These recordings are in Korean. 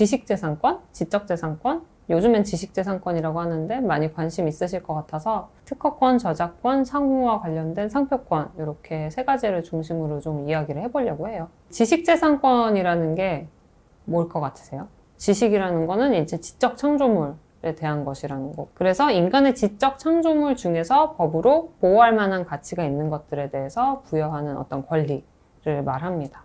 지식재산권, 지적재산권, 요즘엔 지식재산권이라고 하는데 많이 관심 있으실 것 같아서 특허권, 저작권, 상호와 관련된 상표권 이렇게 세 가지를 중심으로 좀 이야기를 해보려고 해요. 지식재산권이라는 게 뭘 것 같으세요? 지식이라는 거는 이제 지적 창조물에 대한 것이라는 거. 그래서 인간의 지적 창조물 중에서 법으로 보호할 만한 가치가 있는 것들에 대해서 부여하는 어떤 권리를 말합니다.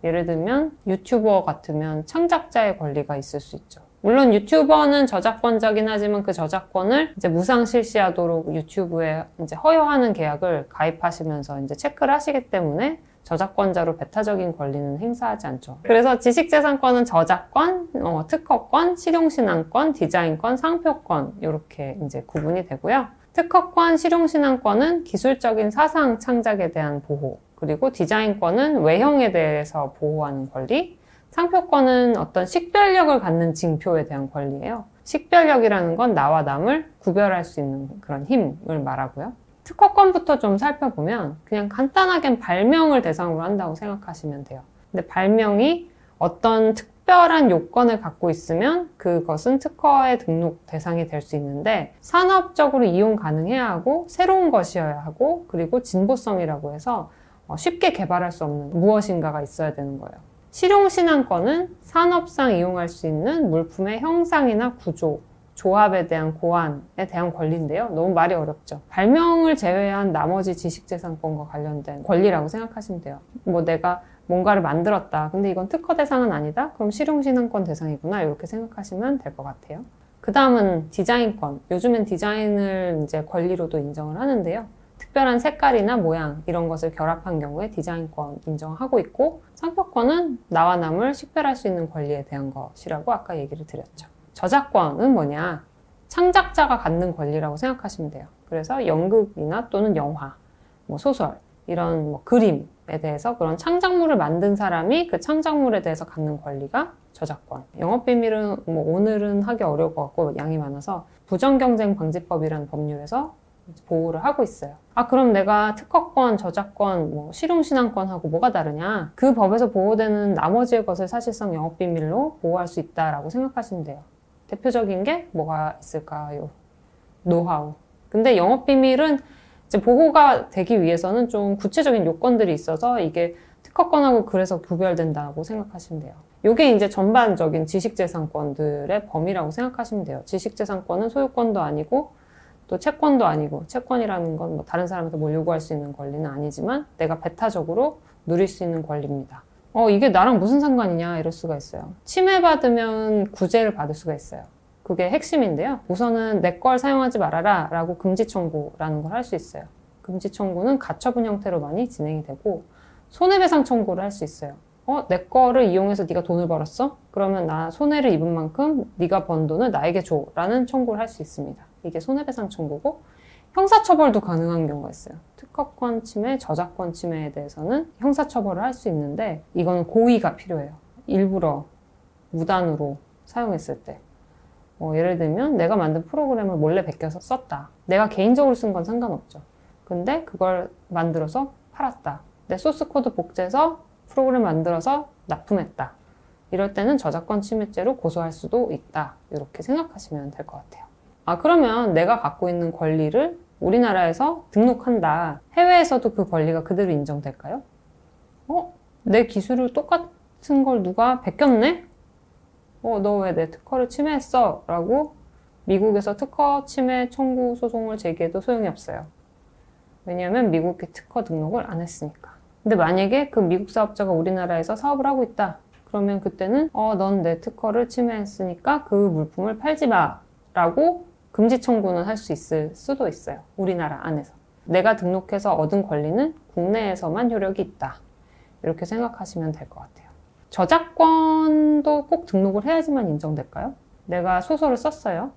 예를 들면 유튜버 같으면 창작자의 권리가 있을 수 있죠. 물론 유튜버는 저작권자긴 하지만 그 저작권을 이제 무상 실시하도록 유튜브에 이제 허용하는 계약을 가입하시면서 이제 체크를 하시기 때문에 저작권자로 배타적인 권리는 행사하지 않죠. 그래서 지식재산권은 저작권, 특허권, 실용신앙권, 디자인권, 상표권 이렇게 이제 구분이 되고요. 특허권, 실용신앙권은 기술적인 사상 창작에 대한 보호, 그리고 디자인권은 외형에 대해서 보호하는 권리, 상표권은 어떤 식별력을 갖는 징표에 대한 권리예요. 식별력이라는 건 나와 남을 구별할 수 있는 그런 힘을 말하고요. 특허권부터 좀 살펴보면 그냥 간단하게 발명을 대상으로 한다고 생각하시면 돼요. 근데 발명이 어떤 특별한 요건을 갖고 있으면 그것은 특허의 등록 대상이 될 수 있는데 산업적으로 이용 가능해야 하고 새로운 것이어야 하고 그리고 진보성이라고 해서 쉽게 개발할 수 없는 무엇인가가 있어야 되는 거예요. 실용신앙권은 산업상 이용할 수 있는 물품의 형상이나 구조, 조합에 대한 고안에 대한 권리인데요. 너무 말이 어렵죠. 발명을 제외한 나머지 지식재산권과 관련된 권리라고 생각하시면 돼요. 뭐 내가 뭔가를 만들었다. 근데 이건 특허 대상은 아니다? 그럼 실용신앙권 대상이구나. 이렇게 생각하시면 될 것 같아요. 그 다음은 디자인권. 요즘엔 디자인을 이제 권리로도 인정을 하는데요. 특별한 색깔이나 모양 이런 것을 결합한 경우에 디자인권 인정하고 있고 상표권은 나와 남을 식별할 수 있는 권리에 대한 것이라고 아까 얘기를 드렸죠. 저작권은 뭐냐? 창작자가 갖는 권리라고 생각하시면 돼요. 그래서 연극이나 또는 영화, 소설, 이런 그림에 대해서 그런 창작물을 만든 사람이 그 창작물에 대해서 갖는 권리가 저작권. 영업비밀은 오늘은 하기 어려울 것 같고 양이 많아서 부정경쟁방지법이라는 법률에서 보호를 하고 있어요. 그럼 내가 특허권, 저작권, 실용신앙권하고 뭐가 다르냐? 그 법에서 보호되는 나머지의 것을 사실상 영업비밀로 보호할 수 있다라고 생각하시면 돼요. 대표적인 게 뭐가 있을까요? 노하우. 근데 영업비밀은 이제 보호가 되기 위해서는 좀 구체적인 요건들이 있어서 이게 특허권하고 그래서 구별된다고 생각하시면 돼요. 이게 이제 전반적인 지식재산권들의 범위라고 생각하시면 돼요. 지식재산권은 소유권도 아니고 또 채권도 아니고, 채권이라는 건 다른 사람한테 뭘 요구할 수 있는 권리는 아니지만 내가 배타적으로 누릴 수 있는 권리입니다. 이게 나랑 무슨 상관이냐 이럴 수가 있어요. 침해받으면 구제를 받을 수가 있어요. 그게 핵심인데요. 우선은 내 걸 사용하지 말아라 라고 금지 청구라는 걸 할 수 있어요. 금지 청구는 가처분 형태로 많이 진행이 되고 손해배상 청구를 할 수 있어요. 내 거를 이용해서 네가 돈을 벌었어? 그러면 나 손해를 입은 만큼 네가 번 돈을 나에게 줘 라는 청구를 할 수 있습니다. 이게 손해배상 청구고 형사처벌도 가능한 경우가 있어요. 특허권 침해, 저작권 침해에 대해서는 형사처벌을 할 수 있는데 이건 고의가 필요해요. 일부러 무단으로 사용했을 때 예를 들면 내가 만든 프로그램을 몰래 베껴서 썼다. 내가 개인적으로 쓴 건 상관없죠. 근데 그걸 만들어서 팔았다. 내 소스코드 복제해서 프로그램 만들어서 납품했다. 이럴 때는 저작권 침해죄로 고소할 수도 있다. 이렇게 생각하시면 될 것 같아요. 그러면 내가 갖고 있는 권리를 우리나라에서 등록한다. 해외에서도 그 권리가 그대로 인정될까요? 내 기술을 똑같은 걸 누가 베꼈네? 너 왜 내 특허를 침해했어? 라고 미국에서 특허 침해 청구 소송을 제기해도 소용이 없어요. 왜냐하면 미국이 특허 등록을 안 했으니까. 근데 만약에 그 미국 사업자가 우리나라에서 사업을 하고 있다. 그러면 그때는 넌 내 특허를 침해했으니까 그 물품을 팔지 마. 라고 금지 청구는 할 수 있을 수도 있어요. 우리나라 안에서. 내가 등록해서 얻은 권리는 국내에서만 효력이 있다. 이렇게 생각하시면 될 것 같아요. 저작권도 꼭 등록을 해야지만 인정될까요? 내가 소설을 썼어요.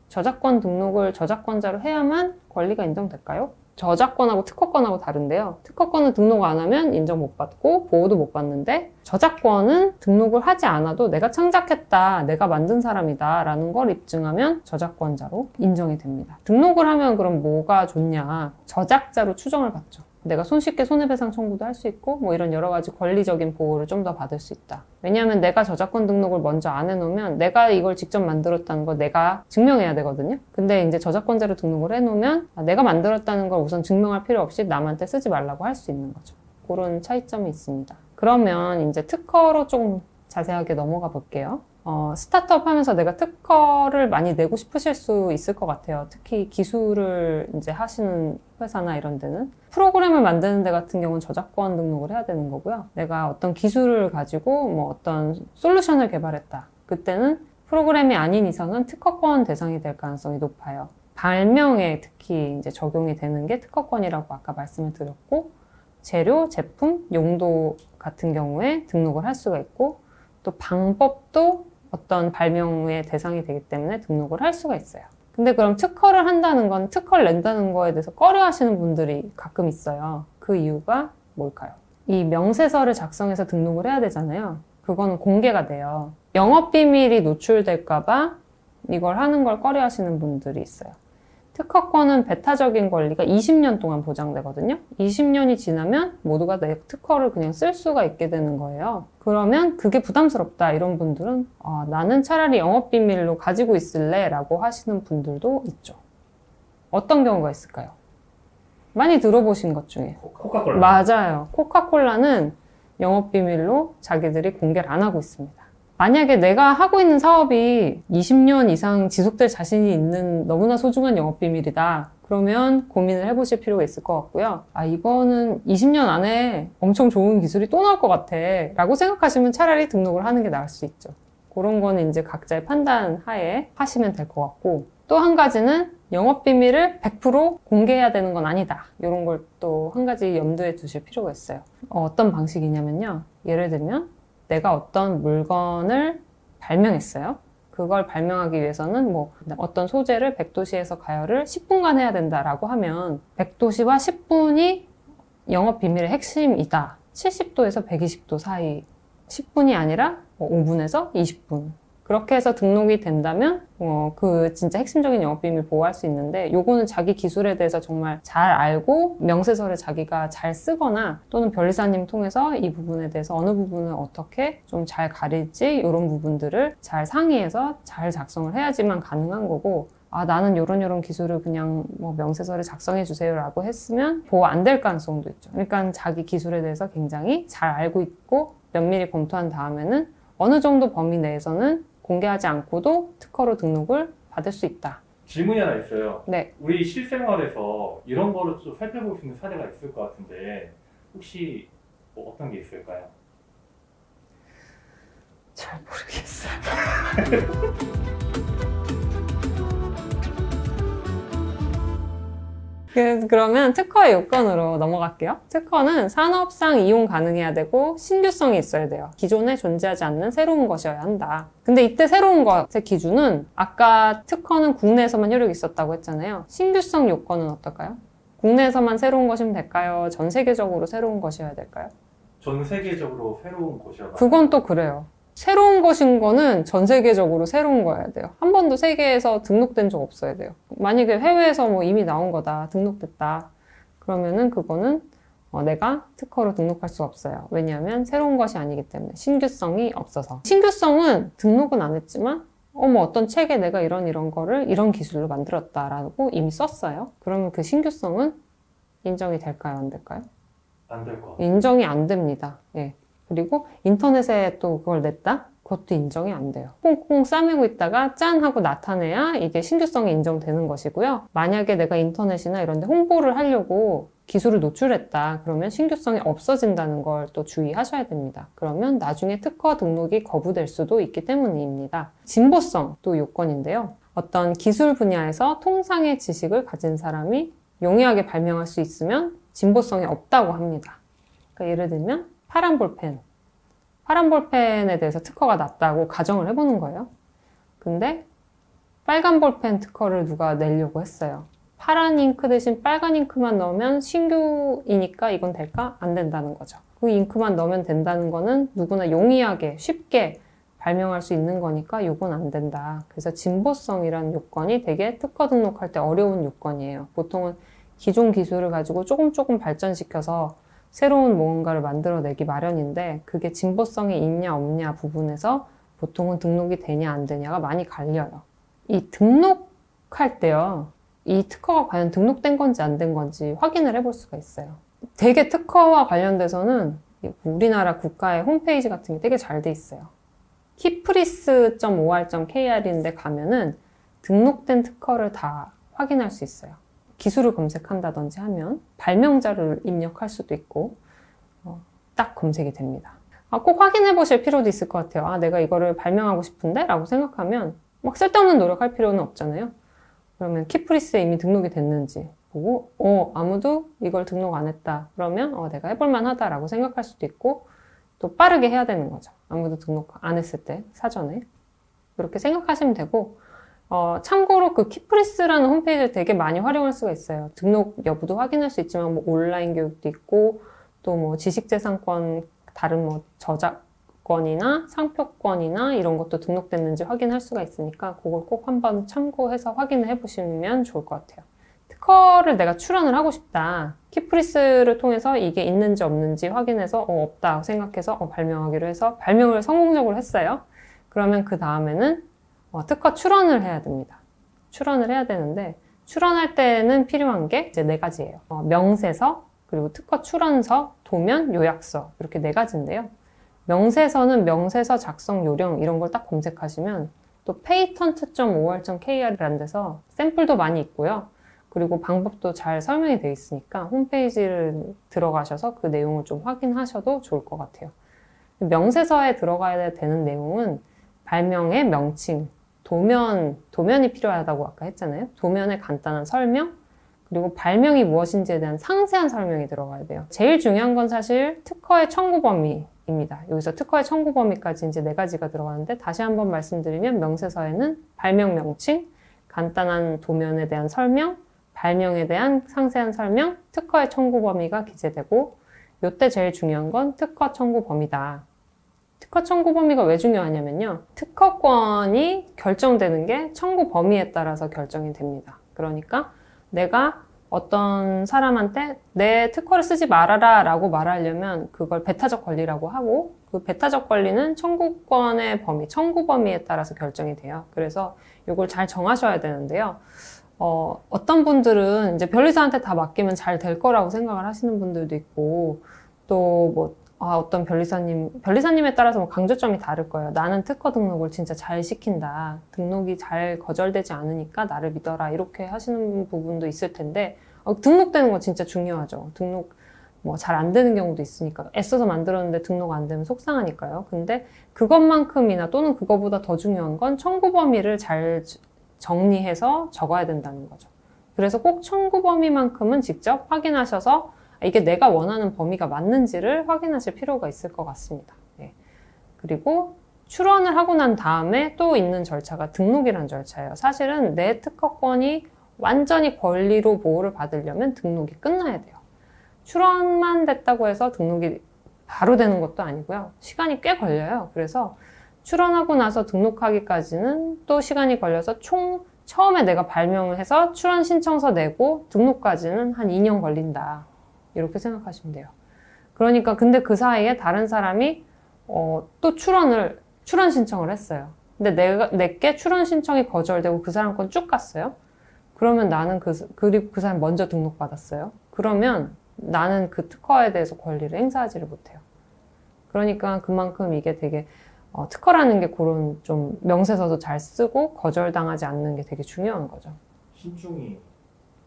저작권 등록을 저작권자로 해야만 권리가 인정될까요? 저작권하고 특허권하고 다른데요. 특허권은 등록 안 하면 인정 못 받고 보호도 못 받는데 저작권은 등록을 하지 않아도 내가 창작했다, 내가 만든 사람이다 라는 걸 입증하면 저작권자로 인정이 됩니다. 등록을 하면 그럼 뭐가 좋냐? 저작자로 추정을 받죠. 내가 손쉽게 손해배상 청구도 할 수 있고 뭐 이런 여러 가지 권리적인 보호를 좀 더 받을 수 있다. 왜냐하면 내가 저작권 등록을 먼저 안 해놓으면 내가 이걸 직접 만들었다는 걸 내가 증명해야 되거든요. 근데 이제 저작권자로 등록을 해놓으면 내가 만들었다는 걸 우선 증명할 필요 없이 남한테 쓰지 말라고 할 수 있는 거죠. 그런 차이점이 있습니다. 그러면 이제 특허로 좀 자세하게 넘어가 볼게요. 스타트업 하면서 내가 특허를 많이 내고 싶으실 수 있을 것 같아요. 특히 기술을 이제 하시는 회사나 이런 데는. 프로그램을 만드는 데 같은 경우는 저작권 등록을 해야 되는 거고요. 내가 어떤 기술을 가지고 뭐 어떤 솔루션을 개발했다. 그때는 프로그램이 아닌 이상은 특허권 대상이 될 가능성이 높아요. 발명에 특히 이제 적용이 되는 게 특허권이라고 아까 말씀을 드렸고, 재료, 제품, 용도 같은 경우에 등록을 할 수가 있고, 또 방법도 어떤 발명의 대상이 되기 때문에 등록을 할 수가 있어요. 근데 그럼 특허를 한다는 건 특허를 낸다는 거에 대해서 꺼려 하시는 분들이 가끔 있어요. 그 이유가 뭘까요? 이 명세서를 작성해서 등록을 해야 되잖아요. 그거는 공개가 돼요. 영업비밀이 노출될까봐 이걸 하는 걸 꺼려 하시는 분들이 있어요. 특허권은 배타적인 권리가 20년 동안 보장되거든요. 20년이 지나면 모두가 내 특허를 그냥 쓸 수가 있게 되는 거예요. 그러면 그게 부담스럽다 이런 분들은 나는 차라리 영업비밀로 가지고 있을래 라고 하시는 분들도 있죠. 어떤 경우가 있을까요? 많이 들어보신 것 중에 코카콜라. 맞아요. 코카콜라는 영업비밀로 자기들이 공개를 안 하고 있습니다. 만약에 내가 하고 있는 사업이 20년 이상 지속될 자신이 있는 너무나 소중한 영업비밀이다. 그러면 고민을 해보실 필요가 있을 것 같고요. 이거는 20년 안에 엄청 좋은 기술이 또 나올 것 같아. 라고 생각하시면 차라리 등록을 하는 게 나을 수 있죠. 그런 거는 이제 각자의 판단 하에 하시면 될 것 같고, 또 한 가지는 영업비밀을 100% 공개해야 되는 건 아니다. 이런 걸 또 한 가지 염두에 두실 필요가 있어요. 어떤 방식이냐면요. 예를 들면 내가 어떤 물건을 발명했어요. 그걸 발명하기 위해서는 뭐 어떤 소재를 100도씨에서 가열을 10분간 해야 된다라고 하면 100도씨와 10분이 영업 비밀의 핵심이다. 70도에서 120도 사이 10분이 아니라 5분에서 20분. 그렇게 해서 등록이 된다면 그 진짜 핵심적인 영업비밀 보호할 수 있는데, 요거는 자기 기술에 대해서 정말 잘 알고 명세서를 자기가 잘 쓰거나 또는 변리사님 통해서 이 부분에 대해서 어느 부분을 어떻게 좀 잘 가릴지 이런 부분들을 잘 상의해서 잘 작성을 해야지만 가능한 거고, 나는 요런 기술을 그냥 뭐 명세서를 작성해 주세요 라고 했으면 보호 안 될 가능성도 있죠. 그러니까 자기 기술에 대해서 굉장히 잘 알고 있고 면밀히 검토한 다음에는 어느 정도 범위 내에서는 공개하지 않고도 특허로 등록을 받을 수 있다. 질문이 하나 있어요. 네. 우리 실생활에서 이런 거를 좀 살펴볼 수 있는 사례가 있을 것 같은데 혹시 뭐 어떤 게 있을까요? 잘 모르겠어요. 그러면 특허의 요건으로 넘어갈게요. 특허는 산업상 이용 가능해야 되고 신규성이 있어야 돼요. 기존에 존재하지 않는 새로운 것이어야 한다. 근데 이때 새로운 것의 기준은 아까 특허는 국내에서만 효력이 있었다고 했잖아요. 신규성 요건은 어떨까요? 국내에서만 새로운 것이면 될까요? 전 세계적으로 새로운 것이어야 될까요? 전 세계적으로 새로운 것이어야 그건 또 그래요. 새로운 것인 거는 전 세계적으로 새로운 거여야 돼요. 한 번도 세계에서 등록된 적 없어야 돼요. 만약에 해외에서 뭐 이미 나온 거다, 등록됐다. 그러면은 그거는 내가 특허로 등록할 수 없어요. 왜냐하면 새로운 것이 아니기 때문에 신규성이 없어서. 신규성은 등록은 안 했지만 어떤 책에 내가 이런 거를 이런 기술로 만들었다라고 이미 썼어요. 그러면 그 신규성은 인정이 될까요? 안 될까요? 안 될 것 같아요. 인정이 안 됩니다. 예. 그리고 인터넷에 또 그걸 냈다? 그것도 인정이 안 돼요. 꽁꽁 싸매고 있다가 짠 하고 나타내야 이게 신규성이 인정되는 것이고요. 만약에 내가 인터넷이나 이런 데 홍보를 하려고 기술을 노출했다. 그러면 신규성이 없어진다는 걸 또 주의하셔야 됩니다. 그러면 나중에 특허 등록이 거부될 수도 있기 때문입니다. 진보성 또 요건인데요. 어떤 기술 분야에서 통상의 지식을 가진 사람이 용이하게 발명할 수 있으면 진보성이 없다고 합니다. 그러니까 예를 들면 파란 볼펜. 파란 볼펜에 대해서 특허가 났다고 가정을 해보는 거예요. 근데 빨간 볼펜 특허를 누가 내려고 했어요. 파란 잉크 대신 빨간 잉크만 넣으면 신규이니까 이건 될까? 안 된다는 거죠. 그 잉크만 넣으면 된다는 거는 누구나 용이하게 쉽게 발명할 수 있는 거니까 이건 안 된다. 그래서 진보성이라는 요건이 되게 특허 등록할 때 어려운 요건이에요. 보통은 기존 기술을 가지고 조금 발전시켜서 새로운 무언가를 만들어내기 마련인데 그게 진보성이 있냐 없냐 부분에서 보통은 등록이 되냐 안 되냐가 많이 갈려요. 이 등록할 때요. 이 특허가 과연 등록된 건지 안 된 건지 확인을 해볼 수가 있어요. 되게 특허와 관련돼서는 우리나라 국가의 홈페이지 같은 게 되게 잘 돼 있어요. kipris.or.kr인데 가면은 등록된 특허를 다 확인할 수 있어요. 기술을 검색한다든지 하면 발명자를 입력할 수도 있고 딱 검색이 됩니다. 꼭 확인해 보실 필요도 있을 것 같아요. 내가 이거를 발명하고 싶은데? 라고 생각하면 막 쓸데없는 노력할 필요는 없잖아요. 그러면 키프리스에 이미 등록이 됐는지 보고 아무도 이걸 등록 안 했다. 그러면 내가 해볼만 하다라고 생각할 수도 있고 또 빠르게 해야 되는 거죠. 아무도 등록 안 했을 때 사전에. 그렇게 생각하시면 되고 참고로 그 키프리스라는 홈페이지를 되게 많이 활용할 수가 있어요. 등록 여부도 확인할 수 있지만 뭐 온라인 교육도 있고 또 뭐 지식재산권 다른 뭐 저작권이나 상표권이나 이런 것도 등록됐는지 확인할 수가 있으니까 그걸 꼭 한번 참고해서 확인을 해보시면 좋을 것 같아요. 특허를 내가 출원을 하고 싶다. 키프리스를 통해서 이게 있는지 없는지 확인해서 없다 생각해서 발명하기로 해서 발명을 성공적으로 했어요. 그러면 그 다음에는 특허 출원을 해야 됩니다. 출원을 해야 되는데 출원할 때는 필요한 게 이제 4가지예요. 명세서, 그리고 특허 출원서, 도면, 요약서 이렇게 4가지인데요. 명세서는 명세서 작성 요령 이런 걸 딱 검색하시면 또 patent.or.kr이라는 데서 샘플도 많이 있고요. 그리고 방법도 잘 설명이 되어 있으니까 홈페이지를 들어가셔서 그 내용을 좀 확인하셔도 좋을 것 같아요. 명세서에 들어가야 되는 내용은 발명의 명칭, 도면이 필요하다고 아까 했잖아요. 도면의 간단한 설명, 그리고 발명이 무엇인지에 대한 상세한 설명이 들어가야 돼요. 제일 중요한 건 사실 특허의 청구 범위입니다. 여기서 특허의 청구 범위까지 이제 4가지가 들어가는데 다시 한번 말씀드리면 명세서에는 발명 명칭, 간단한 도면에 대한 설명, 발명에 대한 상세한 설명, 특허의 청구 범위가 기재되고 이때 제일 중요한 건 특허 청구 범위다. 특허 청구 범위가 왜 중요하냐면요. 특허권이 결정되는 게 청구 범위에 따라서 결정이 됩니다. 그러니까 내가 어떤 사람한테 내 특허를 쓰지 말아라 라고 말하려면 그걸 배타적 권리라고 하고 그 배타적 권리는 청구권의 범위, 청구 범위에 따라서 결정이 돼요. 그래서 이걸 잘 정하셔야 되는데요. 어떤 분들은 이제 변리사한테 다 맡기면 잘 될 거라고 생각을 하시는 분들도 있고 또 뭐 어떤 변리사님에 따라서 뭐 강조점이 다를 거예요. 나는 특허 등록을 진짜 잘 시킨다. 등록이 잘 거절되지 않으니까 나를 믿어라. 이렇게 하시는 부분도 있을 텐데 등록되는 거 진짜 중요하죠. 등록 뭐 잘 안 되는 경우도 있으니까 애써서 만들었는데 등록 안 되면 속상하니까요. 근데 그것만큼이나 또는 그거보다 더 중요한 건 청구 범위를 잘 정리해서 적어야 된다는 거죠. 그래서 꼭 청구 범위만큼은 직접 확인하셔서 이게 내가 원하는 범위가 맞는지를 확인하실 필요가 있을 것 같습니다. 네. 그리고 출원을 하고 난 다음에 또 있는 절차가 등록이라는 절차예요. 사실은 내 특허권이 완전히 권리로 보호를 받으려면 등록이 끝나야 돼요. 출원만 됐다고 해서 등록이 바로 되는 것도 아니고요. 시간이 꽤 걸려요. 그래서 출원하고 나서 등록하기까지는 또 시간이 걸려서 처음에 내가 발명을 해서 출원 신청서 내고 등록까지는 한 2년 걸린다. 이렇게 생각하시면 돼요. 그러니까 근데 그 사이에 다른 사람이 또 출원 신청을 했어요. 근데 내게 출원 신청이 거절되고 그 사람 건 쭉 갔어요. 그러면 나는 그리고 그 사람 먼저 등록받았어요. 그러면 나는 그 특허에 대해서 권리를 행사하지를 못해요. 그러니까 그만큼 이게 되게 특허라는 게 그런 좀 명세서도 잘 쓰고 거절당하지 않는 게 되게 중요한 거죠. 신중히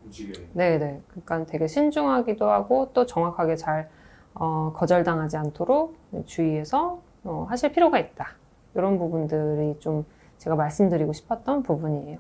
움직여야 네네. 그러니까 되게 신중하기도 하고 또 정확하게 잘 거절당하지 않도록 주의해서 하실 필요가 있다. 이런 부분들이 좀 제가 말씀드리고 싶었던 부분이에요.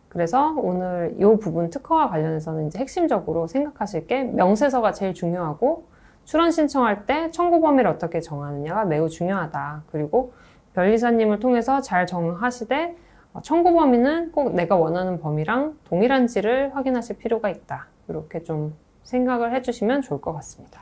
그래서 오늘 이 부분 특허와 관련해서는 이제 핵심적으로 생각하실 게 명세서가 제일 중요하고 출원 신청할 때 청구 범위를 어떻게 정하느냐가 매우 중요하다. 그리고 변리사님을 통해서 잘 정하시되 청구 범위는 꼭 내가 원하는 범위랑 동일한지를 확인하실 필요가 있다. 이렇게 좀 생각을 해주시면 좋을 것 같습니다.